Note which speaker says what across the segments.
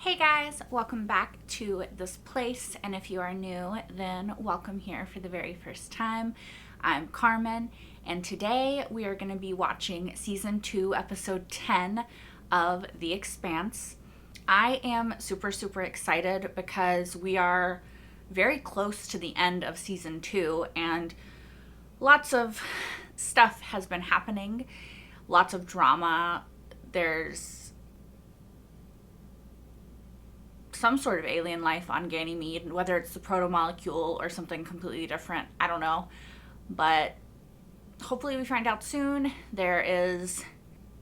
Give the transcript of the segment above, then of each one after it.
Speaker 1: Hey guys, welcome back to this place, and if you are new, then welcome here for the very first time. I'm Carmen, and today we are going to be watching Season 2, Episode 10 of The Expanse. I am super excited because we are very close to the end of Season 2, and lots of stuff has been happening, lots of drama. There's some sort of alien life on Ganymede, whether it's the proto-molecule or something completely different, I don't know. But hopefully we find out soon. There is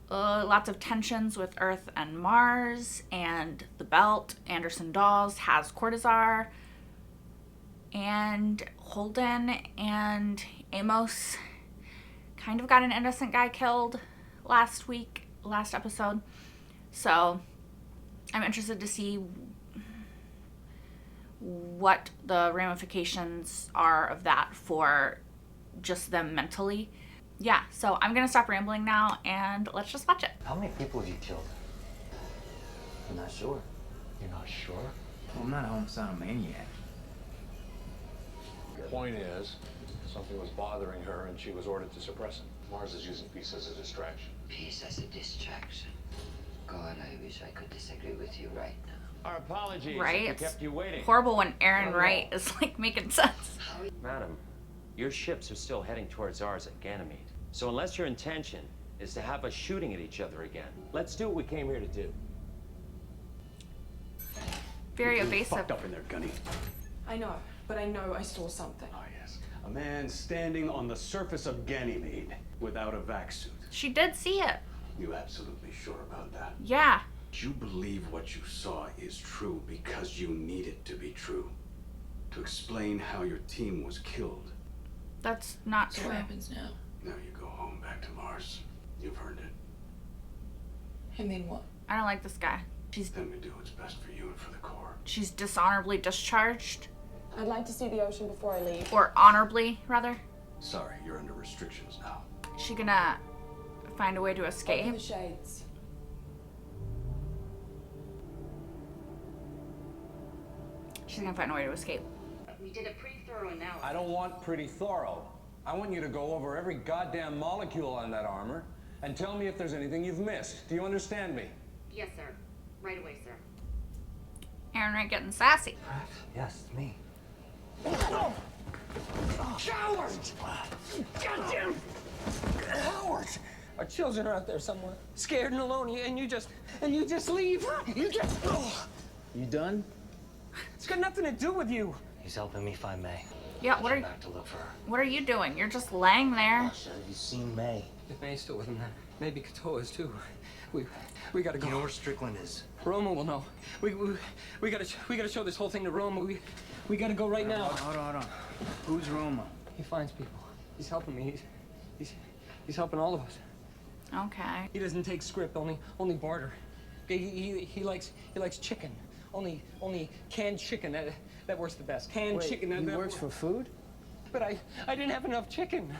Speaker 1: lots of tensions with Earth and Mars, and the Belt, Anderson Dawes has Cortazar, and Holden and Amos kind of got an innocent guy killed last episode. So I'm interested to see what the ramifications are of that for just them mentally. Yeah, so I'm gonna stop rambling now and let's just watch it.
Speaker 2: How many people have you killed?
Speaker 3: I'm not sure.
Speaker 2: You're not sure?
Speaker 3: Well, I'm not a homicidal maniac.
Speaker 4: The point is, something was bothering her and she was ordered to suppress it. Mars is using peace as a distraction.
Speaker 5: Peace as a distraction. God, I wish I could disagree with you right now.
Speaker 6: Our apologies
Speaker 1: Right?
Speaker 6: if we kept you waiting.
Speaker 1: Horrible when Aaron Wright is like making sense.
Speaker 7: Madam, your ships are still heading towards ours at Ganymede. So unless your intention is to have us shooting at each other again, let's do what we came here to do.
Speaker 1: Very
Speaker 8: You're
Speaker 1: evasive.
Speaker 8: fucked up in there, Gunny.
Speaker 9: I know, but I know I saw something.
Speaker 8: Oh, yes. A man standing on the surface of Ganymede without a vac suit.
Speaker 1: She did see it.
Speaker 8: You absolutely sure about that?
Speaker 1: Yeah.
Speaker 8: You believe what you saw is true because you need it to be true. To explain how your team was killed.
Speaker 1: That's not
Speaker 9: So
Speaker 1: true.
Speaker 9: what happens now?
Speaker 8: Now you go home back to Mars. You've earned it.
Speaker 9: And then what?
Speaker 1: I don't like this guy.
Speaker 8: Then we do what's best for you and for the Corps.
Speaker 1: She's dishonorably discharged.
Speaker 9: I'd like to see the ocean before I leave.
Speaker 1: Or honorably, rather.
Speaker 8: Sorry, you're under restrictions now.
Speaker 1: Is she gonna find a way to
Speaker 9: Open
Speaker 1: escape?
Speaker 9: the shades.
Speaker 1: She's gonna find a way to escape.
Speaker 5: We did a pretty thorough analysis.
Speaker 6: I don't want pretty thorough. I want you to go over every goddamn molecule on that armor and tell me if there's anything you've missed. Do you understand me?
Speaker 5: Yes, sir. Right away, sir.
Speaker 1: Aaron Wright getting sassy.
Speaker 2: Yes, it's me.
Speaker 6: Coward! Goddamn coward! Our children are out there somewhere, scared and alone, and you just leave.
Speaker 3: You done?
Speaker 6: It's got nothing to do with you.
Speaker 2: He's helping me find May.
Speaker 1: Yeah, what
Speaker 2: I'm
Speaker 1: are
Speaker 2: back to look for her.
Speaker 1: what are you doing? You're just laying there.
Speaker 2: Have you seen May?
Speaker 3: If May's still with him, then maybe Katoa is too. We gotta go.
Speaker 2: You know where Strickland is?
Speaker 3: Roma will know. We gotta show this whole thing to Roma. We gotta go right now.
Speaker 2: Hold on. Who's Roma?
Speaker 3: He finds people. He's helping me. He's helping all of us.
Speaker 1: Okay.
Speaker 3: He doesn't take script, only barter. He likes chicken. Only canned chicken. That works the best. Canned chicken.
Speaker 2: He works for food?
Speaker 3: But I didn't have enough chicken.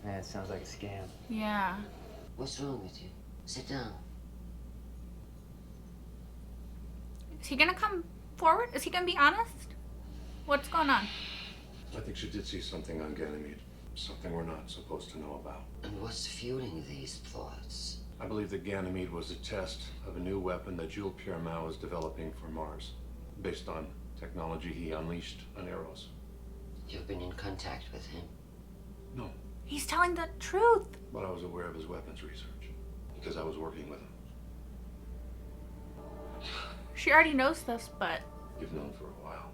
Speaker 2: Man, it sounds like a scam.
Speaker 1: Yeah.
Speaker 5: What's wrong with you? Sit down.
Speaker 1: Is he gonna come forward? Is he gonna be honest? What's going on?
Speaker 4: I think she did see something on Ganymede. Something we're not supposed to know about.
Speaker 5: And what's fueling these thoughts?
Speaker 4: I believe that Ganymede was a test of a new weapon that Jules Pierre Mao is developing for Mars, based on technology he unleashed on Eros.
Speaker 5: You've been in contact with him?
Speaker 4: No,
Speaker 1: He's telling the truth.
Speaker 4: but I was aware of his weapons research, because I was working with him.
Speaker 1: She already knows this, but
Speaker 4: You've known for a while.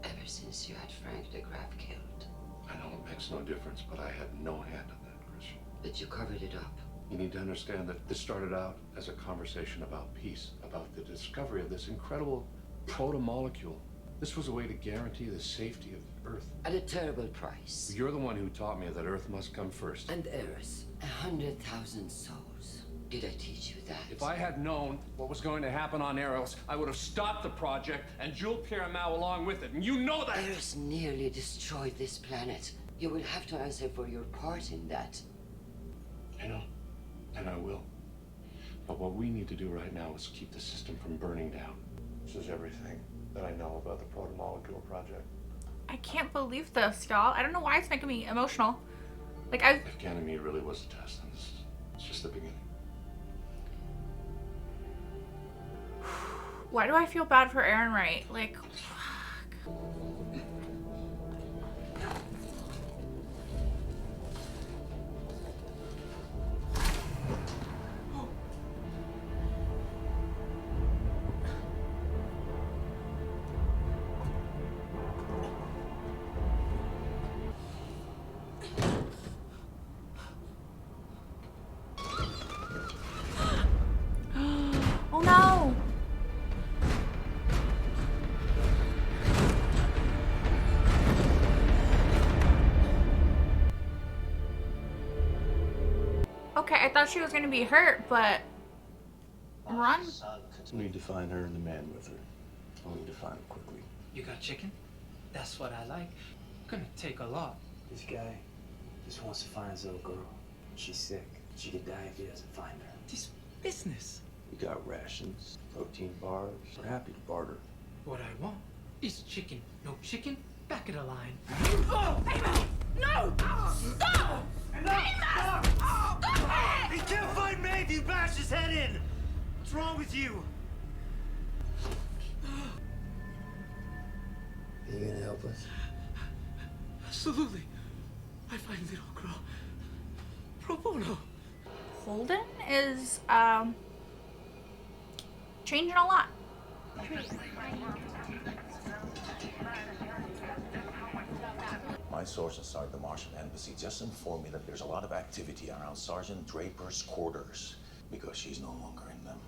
Speaker 5: Ever since you had Frank de Graaf killed.
Speaker 4: I know it makes no difference, but I had no hand in that, Christian.
Speaker 5: But you covered it up.
Speaker 4: You need to understand that this started out as a conversation about peace, about the discovery of this incredible proto-molecule. This was a way to guarantee the safety of Earth.
Speaker 5: At a terrible price.
Speaker 4: You're the one who taught me that Earth must come first.
Speaker 5: And Eris. 100,000 souls. Did I teach you that?
Speaker 6: If I had known what was going to happen on Eros, I would have stopped the project and Jules Pierre Mao along with it. And you know that.
Speaker 5: Eris nearly destroyed this planet. You will have to answer for your part in that.
Speaker 4: I know, and I will. But what we need to do right now is keep the system from burning down. This is everything that I know about the proto-molecule project.
Speaker 1: I can't believe this, y'all. I don't know why it's making me emotional. Like,
Speaker 4: If Ganymede really was a test, then it's just the beginning.
Speaker 1: Why do I feel bad for Aaron Wright? Like, fuck. Oh no! Okay, I thought she was gonna be hurt, but run.
Speaker 2: We need to find her and the man with her. We need to find him quickly.
Speaker 6: You got chicken? That's what I like. Gonna take a lot.
Speaker 2: This guy just wants to find his little girl. She's sick. She could die if he doesn't find her.
Speaker 6: This business.
Speaker 2: We got rations, protein bars. We're happy to barter.
Speaker 6: What I want is chicken. No chicken, back of the line.
Speaker 1: Oh, Amos! No! Stop! Amos! Stop it!
Speaker 10: He can't find Maeve! You bashed his head in! What's wrong with you?
Speaker 2: Are you gonna help us?
Speaker 6: Absolutely. I find little girl. Pro bono.
Speaker 1: Holden is, changing a lot.
Speaker 11: My source inside the Martian embassy just informed me that there's a lot of activity around Sergeant Draper's quarters because she's no longer in them.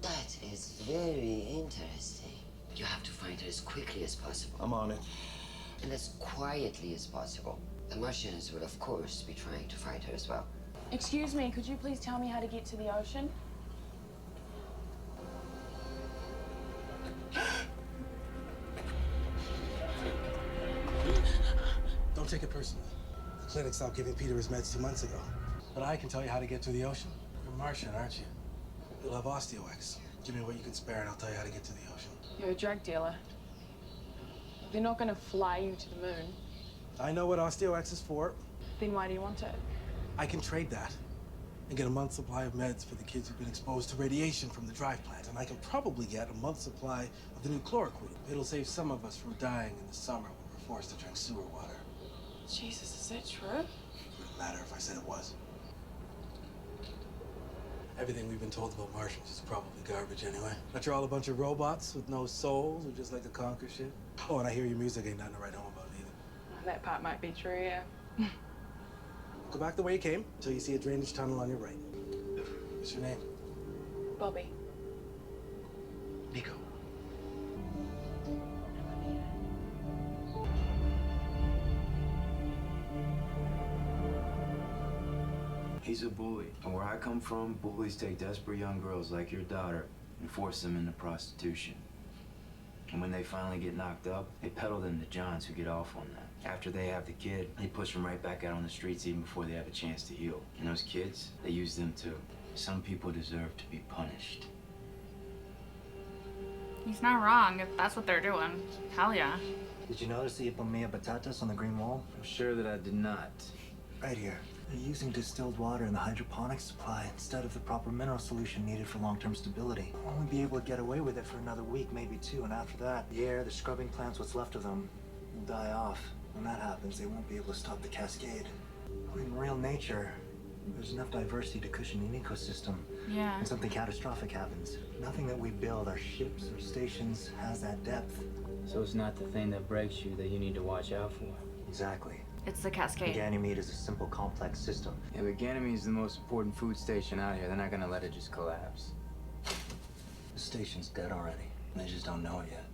Speaker 5: That is very interesting. You have to find her as quickly as possible.
Speaker 11: I'm on it.
Speaker 5: And as quietly as possible. The Martians will, of course, be trying to find her as well.
Speaker 9: Excuse me, could you please tell me how to get to the ocean?
Speaker 12: Don't take it personally. The clinic stopped giving Peter his meds 2 months ago. But I can tell you how to get to the ocean. You're Martian, aren't you? You'll have osteo-X. Give me what you can spare and I'll tell you how to get to the ocean.
Speaker 9: You're a drug dealer. They're not gonna fly you to the moon.
Speaker 12: I know what osteo-X is for.
Speaker 9: Then why do you want it?
Speaker 12: I can trade that and get a month's supply of meds for the kids who've been exposed to radiation from the drive plant. And I can probably get a month's supply of the new chloroquine. It'll save some of us from dying in the summer when we're forced to drink sewer water.
Speaker 9: Jesus, is that true?
Speaker 12: It wouldn't matter if I said it was. Everything we've been told about Martians is probably garbage anyway. That you're all a bunch of robots with no souls who just like to conquer shit. Oh, and I hear your music ain't nothing to write home about either.
Speaker 9: That part might be true, yeah.
Speaker 12: Go back the way you came until you see a drainage tunnel on your right. What's your name?
Speaker 9: Bobby.
Speaker 12: Nico.
Speaker 13: He's a bully. And where I come from, bullies take desperate young girls like your daughter and force them into prostitution. And when they finally get knocked up, they peddle them to Johns who get off on that. After they have the kid, they push them right back out on the streets even before they have a chance to heal. And those kids, they use them too. Some people deserve to be punished.
Speaker 1: He's not wrong if that's what they're doing. Hell yeah.
Speaker 10: Did you notice the Ipomea batatas on the green wall?
Speaker 13: I'm sure that I did not.
Speaker 10: Right here. They're using distilled water in the hydroponic supply instead of the proper mineral solution needed for long-term stability. We'll only be able to get away with it for another week, maybe 2, and after that, the air, the scrubbing plants, what's left of them, will die off. When that happens, they won't be able to stop the cascade. In real nature, there's enough diversity to cushion an ecosystem.
Speaker 1: Yeah.
Speaker 10: When something catastrophic happens, nothing that we build, our ships or stations, has that depth.
Speaker 2: So it's not the thing that breaks you that you need to watch out for.
Speaker 10: Exactly.
Speaker 1: It's the Cascade.
Speaker 10: Ganymede is a simple, complex system.
Speaker 13: Yeah, but Ganymede is the most important food station out here. They're not gonna let it just collapse.
Speaker 10: The station's dead already. They just don't know it yet.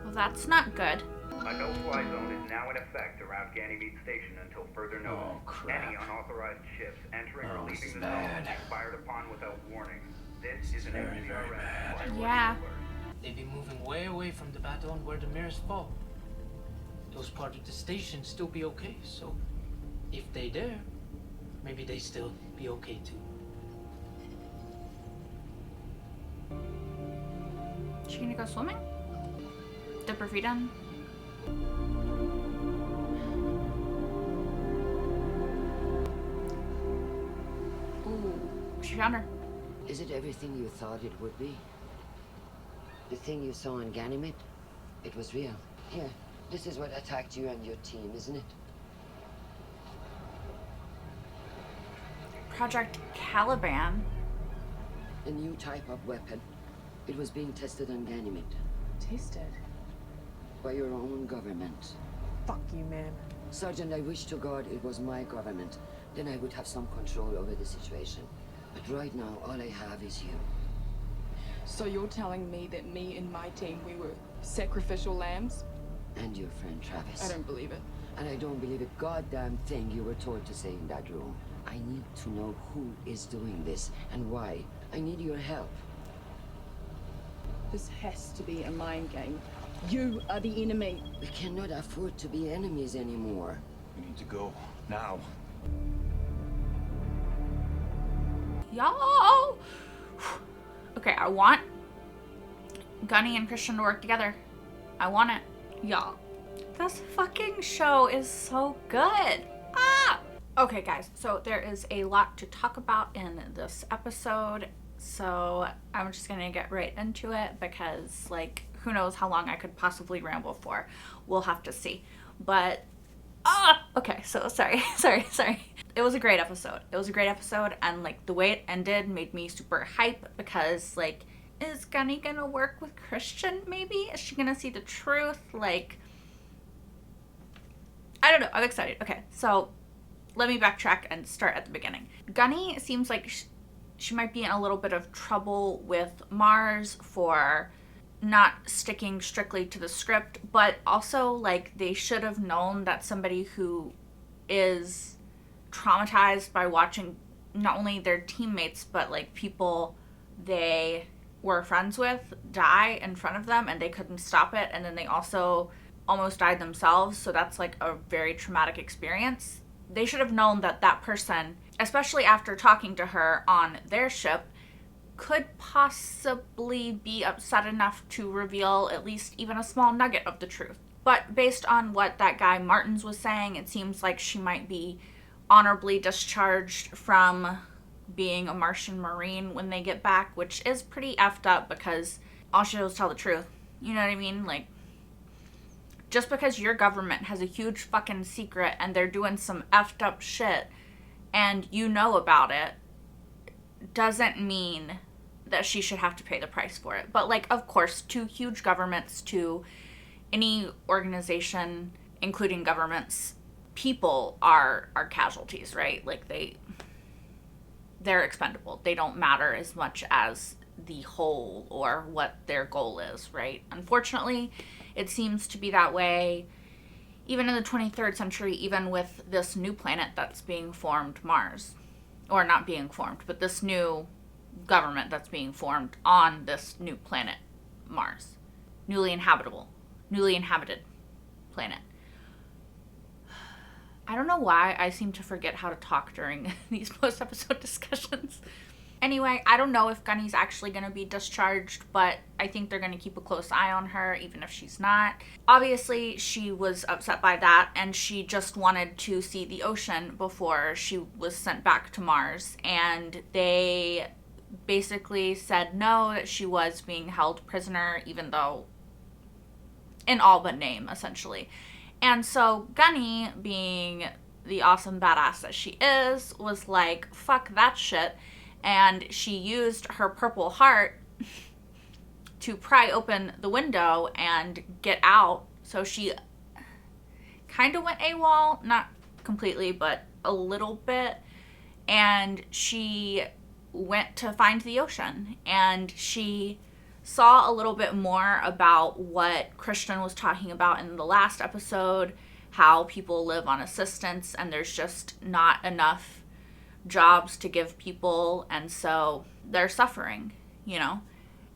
Speaker 1: Well, that's not good.
Speaker 14: A no-fly zone is now in effect around Ganymede Station until further notice.
Speaker 13: Oh, crap.
Speaker 14: Any unauthorized ships entering or
Speaker 13: this
Speaker 14: leaving
Speaker 13: is
Speaker 14: the zone
Speaker 13: bad.
Speaker 14: is fired upon without warning. This is an
Speaker 13: very,
Speaker 14: FCRS
Speaker 13: very bad.
Speaker 14: priority
Speaker 1: Yeah.
Speaker 14: alert.
Speaker 6: They've been moving way away from the battle and where the mirrors fall. Those parts of the station still be okay, so if they dare, maybe they still be okay too.
Speaker 1: She gonna go swimming? Dip her feet in? Ooh, she found her.
Speaker 5: Is it everything you thought it would be? The thing you saw on Ganymede? It was real. Here, this is what attacked you and your team, isn't it?
Speaker 1: Project Caliban.
Speaker 5: A new type of weapon. It was being tested on Ganymede.
Speaker 9: Tasted?
Speaker 5: By your own government.
Speaker 9: Fuck you, man.
Speaker 5: Sergeant, I wish to God it was my government. Then I would have some control over the situation. But right now, all I have is you.
Speaker 9: So you're telling me that me and my team, we were sacrificial lambs?
Speaker 5: And your friend Travis.
Speaker 9: I don't believe it.
Speaker 5: And I don't believe a goddamn thing you were told to say in that room. I need to know who is doing this and why. I need your help.
Speaker 9: This has to be a mind game. You are the enemy.
Speaker 5: We cannot afford to be enemies anymore.
Speaker 11: We need to go now.
Speaker 1: Y'all! Okay, I want Gunny and Christian to work together. I want it. Y'all. This fucking show is so good. Ah! Okay, guys, so there is a lot to talk about in this episode, so I'm just gonna get right into it because, like, who knows how long I could possibly ramble for. We'll have to see. But, okay, so sorry. It was a great episode. And, like, the way it ended made me super hype because, like, is Gunny gonna work with Christian, maybe? Is she gonna see the truth? Like, I don't know. I'm excited. Okay, so let me backtrack and start at the beginning. Gunny seems like she might be in a little bit of trouble with Mars for not sticking strictly to the script, but also, like, they should have known that somebody who is traumatized by watching not only their teammates, but, like, people they were friends with die in front of them and they couldn't stop it, and then they also almost died themselves, so that's, like, a very traumatic experience. They should have known that that person, especially after talking to her on their ship, could possibly be upset enough to reveal at least even a small nugget of the truth. But based on what that guy Martins was saying, it seems like she might be honorably discharged from being a Martian Marine when they get back, which is pretty effed up because all she does is tell the truth. You know what I mean? Like, just because your government has a huge fucking secret and they're doing some effed up shit and you know about it doesn't mean that she should have to pay the price for it. But, like, of course, to huge governments, to any organization, including governments, people are casualties, right? Like, they're expendable. They don't matter as much as the whole or what their goal is, right? Unfortunately, it seems to be that way even in the 23rd century, even with this new planet that's being formed, Mars. Or not being formed, but this new government that's being formed on this new planet, Mars. Newly inhabited planet. I don't know why I seem to forget how to talk during these post-episode discussions. Anyway, I don't know if Gunny's actually going to be discharged, but I think they're going to keep a close eye on her, even if she's not. Obviously, she was upset by that, and she just wanted to see the ocean before she was sent back to Mars. And they basically said no, that she was being held prisoner, even though in all but name, essentially. And so Gunny, being the awesome badass that she is, was like, fuck that shit. And she used her purple heart to pry open the window and get out. So she kind of went AWOL, not completely, but a little bit. And she went to find the ocean. And she saw a little bit more about what Christian was talking about in the last episode, how people live on assistance and there's just not enough jobs to give people, and so they're suffering, you know.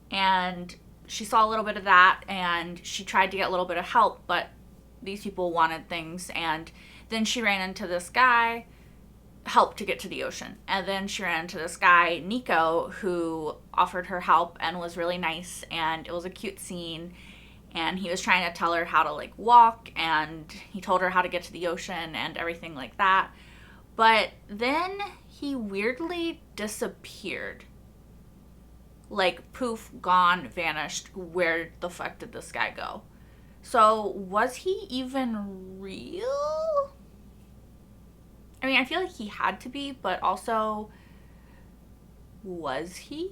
Speaker 1: And she saw a little bit of that, and she tried to get a little bit of help, but these people wanted things. And then she ran into this guy help to get to the ocean. And then she ran into this guy, Nico, who offered her help and was really nice, and it was a cute scene. And he was trying to tell her how to like walk, and he told her how to get to the ocean and everything like that. But then he weirdly disappeared. Like, poof, gone, vanished. Where the fuck did this guy go? So, was he even real? I mean, I feel like he had to be, but also, was he?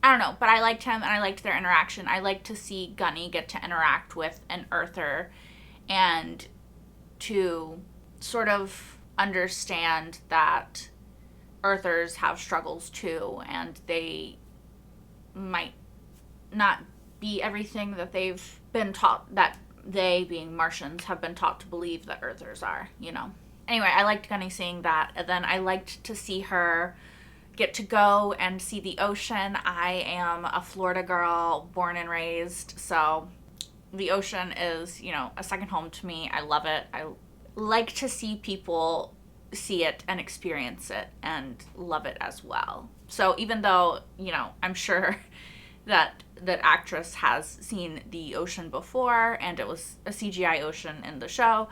Speaker 1: I don't know, but I liked him and I liked their interaction. I liked to see Gunny get to interact with an Earther and to sort of understand that Earthers have struggles too, and they might not be everything that they've been taught, that they, being Martians, have been taught to believe that Earthers are, you know. Anyway, I liked Gunny seeing that, and then I liked to see her get to go and see the ocean. I am a Florida girl, born and raised, so the ocean is, you know, a second home to me. I love it. I like to see people see it and experience it and love it as well. So even though, you know, I'm sure that actress has seen the ocean before and it was a CGI ocean in the show,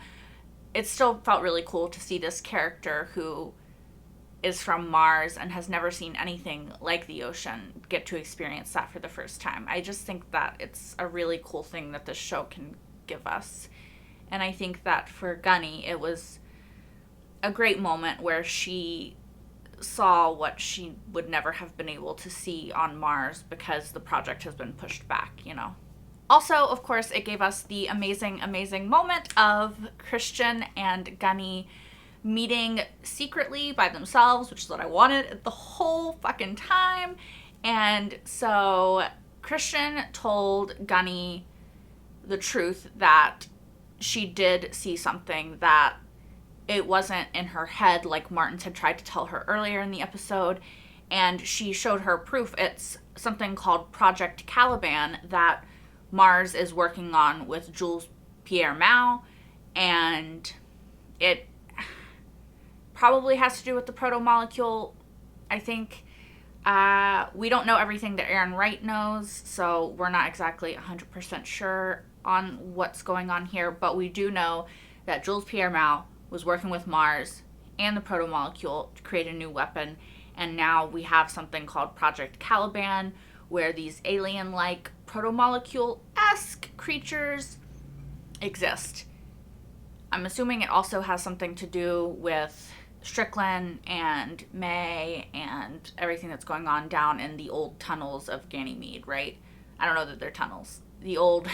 Speaker 1: it still felt really cool to see this character who is from Mars and has never seen anything like the ocean get to experience that for the first time. I just think that it's a really cool thing that this show can give us. And I think that for Gunny, it was a great moment where she saw what she would never have been able to see on Mars because the project has been pushed back, you know. Also, of course, it gave us the amazing, amazing moment of Christian and Gunny meeting secretly by themselves, which is what I wanted the whole fucking time. And so Christian told Gunny the truth that she did see something, that it wasn't in her head like Martins had tried to tell her earlier in the episode, and she showed her proof. It's something called Project Caliban that Mars is working on with Jules Pierre Mao, and it probably has to do with the proto-molecule, I think. We don't know everything that Aaron Wright knows, so we're not exactly 100% sure on what's going on here, but we do know that Jules Pierre Mao was working with Mars and the proto-molecule to create a new weapon, and now we have something called Project Caliban, where these alien-like proto-molecule-esque creatures exist. I'm assuming it also has something to do with Strickland and May and everything that's going on down in the old tunnels of Ganymede, right? I don't know that they're tunnels. The old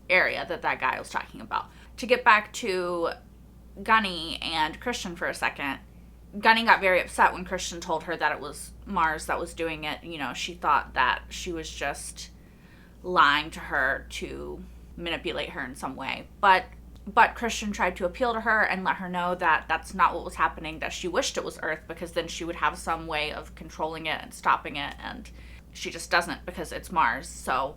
Speaker 1: area that guy was talking about. To get back to Gunny and Christian for a second, Gunny got very upset when Christian told her that it was Mars that was doing it. You know, she thought that she was just lying to her to manipulate her in some way. But Christian tried to appeal to her and let her know that that's not what was happening, that she wished it was Earth, because then she would have some way of controlling it and stopping it, and she just doesn't because it's Mars. So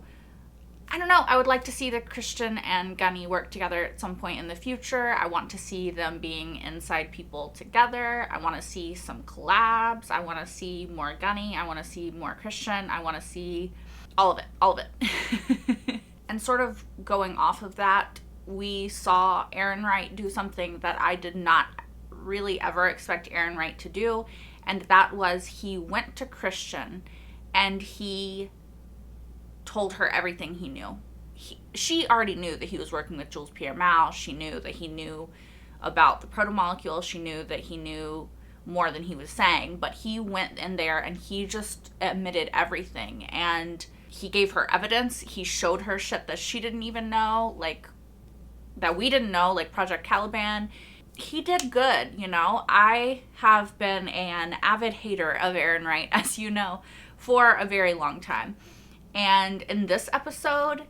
Speaker 1: I don't know. I would like to see that Christian and Gunny work together at some point in the future. I want to see them being inside people together. I want to see some collabs. I want to see more Gunny. I want to see more Christian. I want to see all of it. And sort of going off of that, we saw Aaron Wright do something that I did not really ever expect Aaron Wright to do, and that was he went to Christian and he told her everything he knew. She already knew that he was working with Jules Pierre Mao. She knew that he knew about the proto-molecule. She knew that he knew more than he was saying, but he went in there and he just admitted everything, and he gave her evidence. He showed her shit that she didn't even know, like, that we didn't know, like Project Caliban. He did good, you know. I have been an avid hater of Aaron Wright, as you know, for a very long time. And in this episode,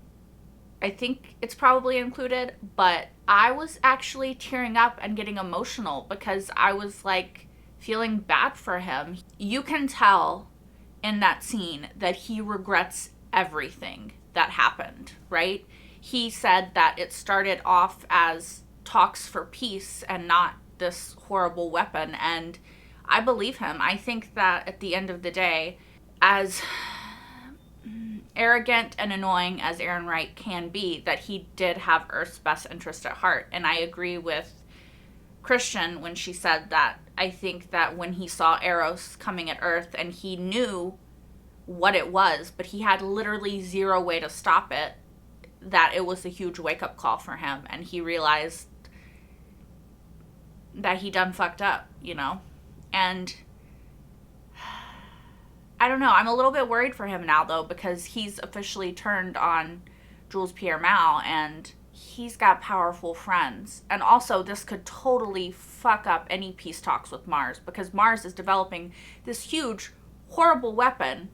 Speaker 1: I think it's probably included, but I was actually tearing up and getting emotional because I was like feeling bad for him. You can tell in that scene that he regrets everything that happened, right? He said that it started off as talks for peace and not this horrible weapon, and I believe him. I think that at the end of the day, as arrogant and annoying as Aaron Wright can be, that he did have Earth's best interest at heart. And I agree with Christian when she said that I think that when he saw Eros coming at Earth and he knew what it was, but he had literally zero way to stop it, that it was a huge wake-up call for him, and he realized that he done fucked up, you know? And I don't know, I'm a little bit worried for him now, though, because he's officially turned on Jules Pierre Mal, and he's got powerful friends. And also, this could totally fuck up any peace talks with Mars, because Mars is developing this huge, horrible weapon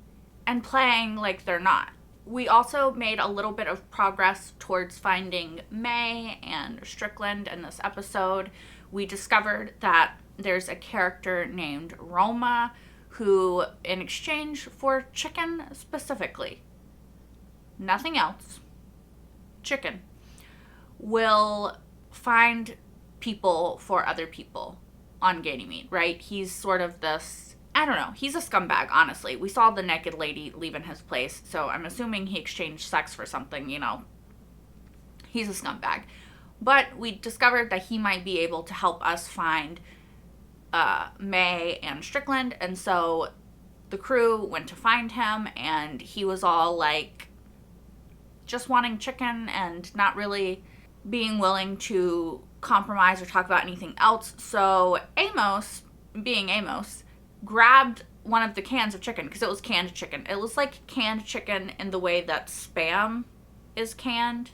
Speaker 1: and playing like they're not. We also made a little bit of progress towards finding May and Strickland in this episode. We discovered that there's a character named Roma who, in exchange for chicken specifically, nothing else, chicken, will find people for other people on Ganymede, right? He's sort of this, I don't know, he's a scumbag, honestly. We saw the naked lady leaving his place, so I'm assuming he exchanged sex for something, you know. He's a scumbag. But we discovered that he might be able to help us find May and Strickland, and so the crew went to find him, and he was all like just wanting chicken and not really being willing to compromise or talk about anything else. So Amos, being Amos, grabbed one of the cans of chicken, because it was canned chicken. It was like canned chicken in the way that Spam is canned,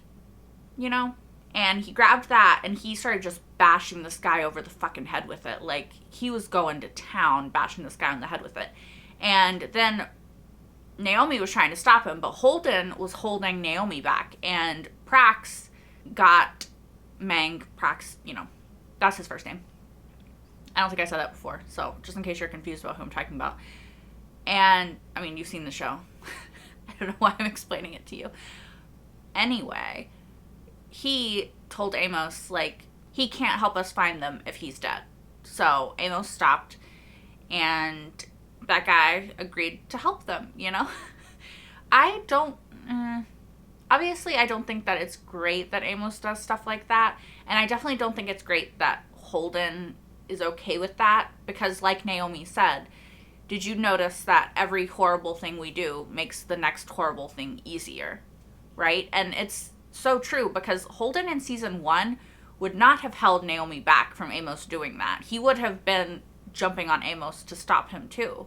Speaker 1: you know? And he grabbed that, and he started just bashing this guy over the fucking head with it. Like, he was going to town bashing this guy on the head with it. And then Naomi was trying to stop him, but Holden was holding Naomi back. And Prax got Prax, you know, that's his first name. I don't think I said that before, so just in case you're confused about who I'm talking about. And, I mean, you've seen the show. I don't know why I'm explaining it to you. Anyway, he told Amos, like, he can't help us find them if he's dead. So Amos stopped, and that guy agreed to help them, you know? I don't, obviously I don't think that it's great that Amos does stuff like that, and I definitely don't think it's great that Holden is okay with that, because like Naomi said, did you notice that every horrible thing we do makes the next horrible thing easier, right? And it's so true, because Holden in season 1 would not have held Naomi back from Amos doing that. He would have been jumping on Amos to stop him too,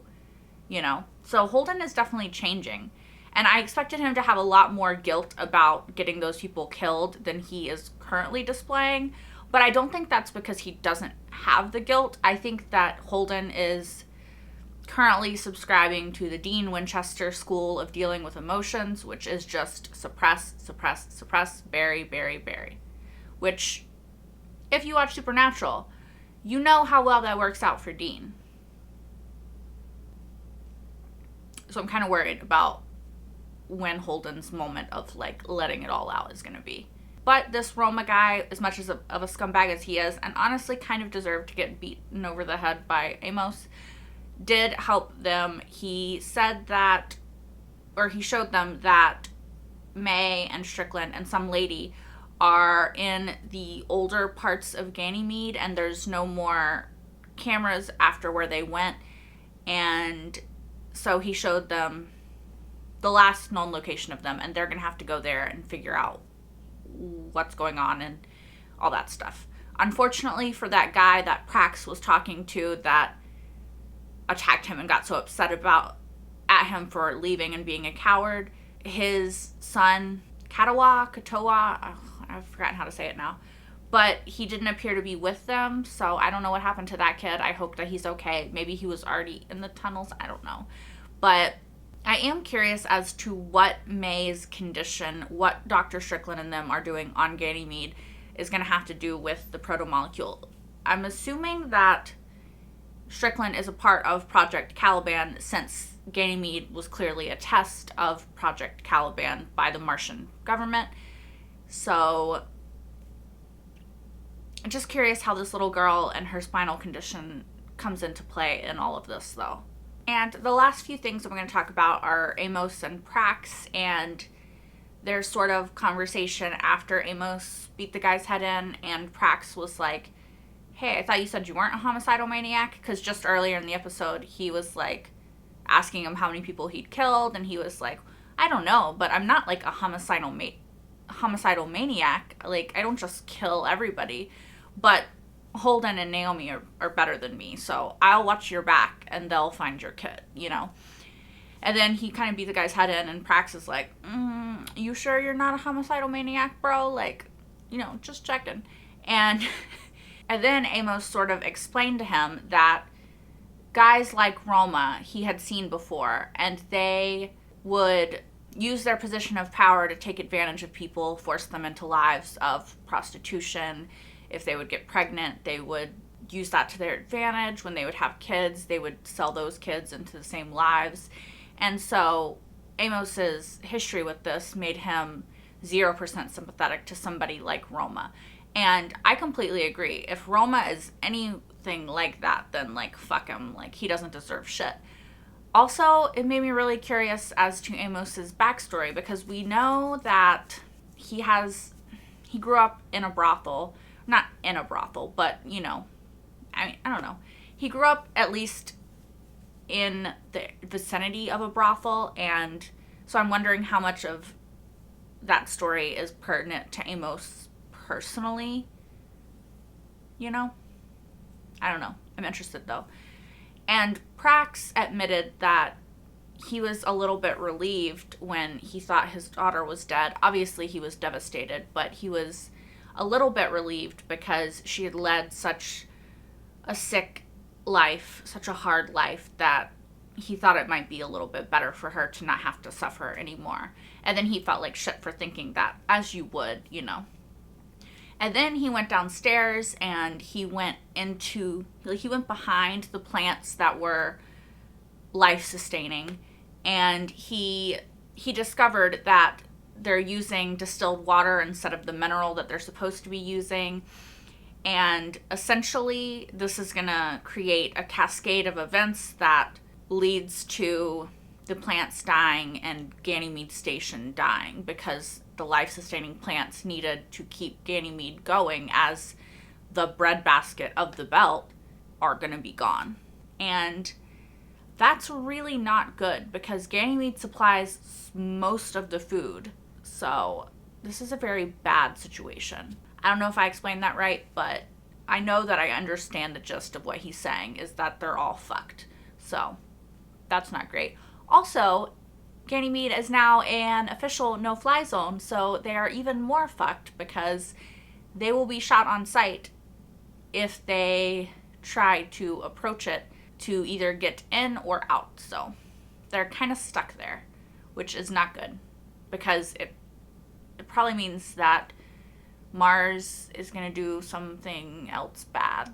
Speaker 1: you know? So Holden is definitely changing. And I expected him to have a lot more guilt about getting those people killed than he is currently displaying. But I don't think that's because he doesn't have the guilt. I think that Holden is currently subscribing to the Dean Winchester school of dealing with emotions, which is just suppress, suppress, suppress, bury, bury, bury. Which, if you watch Supernatural, you know how well that works out for Dean. So I'm kind of worried about when Holden's moment of, like, letting it all out is going to be. But this Roma guy, as much as of a scumbag as he is, and honestly kind of deserved to get beaten over the head by Amos, did help them. He said that, or he showed them that May and Strickland and some lady are in the older parts of Ganymede, and there's no more cameras after where they went. And so he showed them the last known location of them, and they're going to have to go there and figure out what's going on and all that stuff. Unfortunately for that guy that Prax was talking to that attacked him and got so upset at him for leaving and being a coward, his son Katoa, I've forgotten how to say it now, but he didn't appear to be with them, so I don't know what happened to that kid. I hope that he's okay. Maybe he was already in the tunnels, I don't know. But I am curious as to what May's condition, what Dr. Strickland and them are doing on Ganymede is going to have to do with the protomolecule. I'm assuming that Strickland is a part of Project Caliban, since Ganymede was clearly a test of Project Caliban by the Martian government. So I'm just curious how this little girl and her spinal condition comes into play in all of this, though. And the last few things that we're going to talk about are Amos and Prax, and their sort of conversation after Amos beat the guy's head in, and Prax was like, hey, I thought you said you weren't a homicidal maniac, because just earlier in the episode, he was like asking him how many people he'd killed, and he was like, I don't know, but I'm not like a homicidal maniac. Like, I don't just kill everybody, but Holden and Naomi are better than me, so I'll watch your back and they'll find your kid, you know? And then he kind of beat the guy's head in, and Prax is like, you sure you're not a homicidal maniac, bro? Like, you know, just checking. And then Amos sort of explained to him that guys like Roma he had seen before, and they would use their position of power to take advantage of people, force them into lives of prostitution. If they would get pregnant, they would use that to their advantage. When they would have kids, they would sell those kids into the same lives. And so Amos's history with this made him 0% sympathetic to somebody like Roma. And I completely agree. If Roma is anything like that, then like fuck him. Like, he doesn't deserve shit. Also, it made me really curious as to Amos's backstory, because we know that he grew up in a brothel. Not in a brothel, but, you know, I mean, I don't know. He grew up at least in the vicinity of a brothel, and so I'm wondering how much of that story is pertinent to Amos personally, you know? I don't know. I'm interested, though. And Prax admitted that he was a little bit relieved when he thought his daughter was dead. Obviously, he was devastated, but he was a little bit relieved because she had led such a sick life, such a hard life, that he thought it might be a little bit better for her to not have to suffer anymore. And then he felt like shit for thinking that, as you would, you know. And then he went downstairs and he went behind the plants that were life-sustaining, and he discovered that they're using distilled water instead of the mineral that they're supposed to be using. And essentially, this is going to create a cascade of events that leads to the plants dying and Ganymede Station dying, because the life-sustaining plants needed to keep Ganymede going, as the breadbasket of the belt are going to be gone. And that's really not good, because Ganymede supplies most of the food. So this is a very bad situation. I don't know if I explained that right, but I know that I understand the gist of what he's saying, is that they're all fucked. So that's not great. Also, Ganymede is now an official no-fly zone, so they are even more fucked, because they will be shot on sight if they try to approach it to either get in or out. So they're kind of stuck there, which is not good, because it probably means that Mars is going to do something else bad.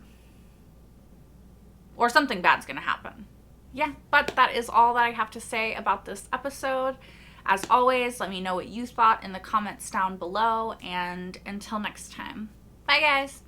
Speaker 1: Or something bad's going to happen. Yeah, but that is all that I have to say about this episode. As always, let me know what you thought in the comments down below, and until next time. Bye, guys!